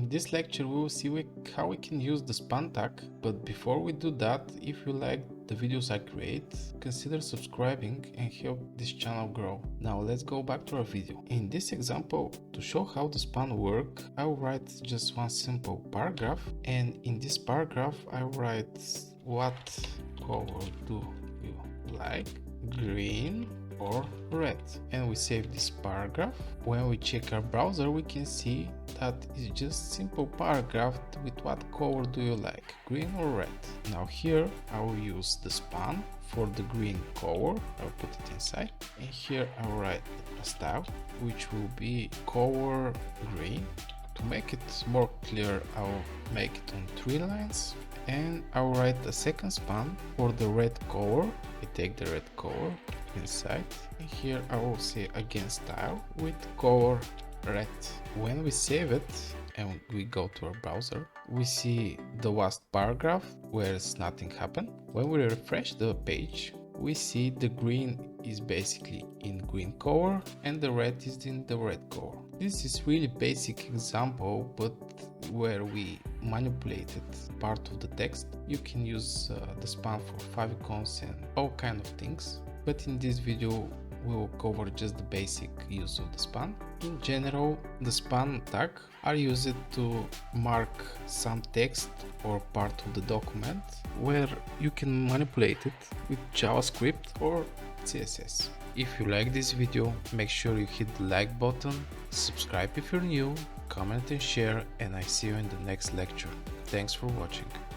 In this lecture we will see how we can use the span tag, but before we do that, if you like the videos I create, consider subscribing and help this channel grow. Now let's go back to our video. In this example, to show how the span work, I will write just one simple paragraph, and in this paragraph I will write what color do you like, green or red, and we save this paragraph. When we check our browser, we can see that it's just simple paragraph with what color do you like, green or red. Now here I will use the span for the green color. I'll put it inside, and here I will write a style which will be color green. To make it more clear, I'll make it on 3 lines, and I'll write a second span for the red color. I take the red color inside, and here I will say again style with color red. When we save it and we go to our browser, we see the last paragraph where nothing happened. When we refresh the page, we see the green is basically in green color and the red is in the red color. This is really basic example, but where we manipulated part of the text. You can use the span for favicons and all kind of things, but in this video we will cover just the basic use of the span. In general, the span tag are used to mark some text or part of the document where you can manipulate it with JavaScript or CSS. If you like this video, make sure you hit the like button, subscribe if you're new, comment and share, and I see you in the next lecture. Thanks for watching.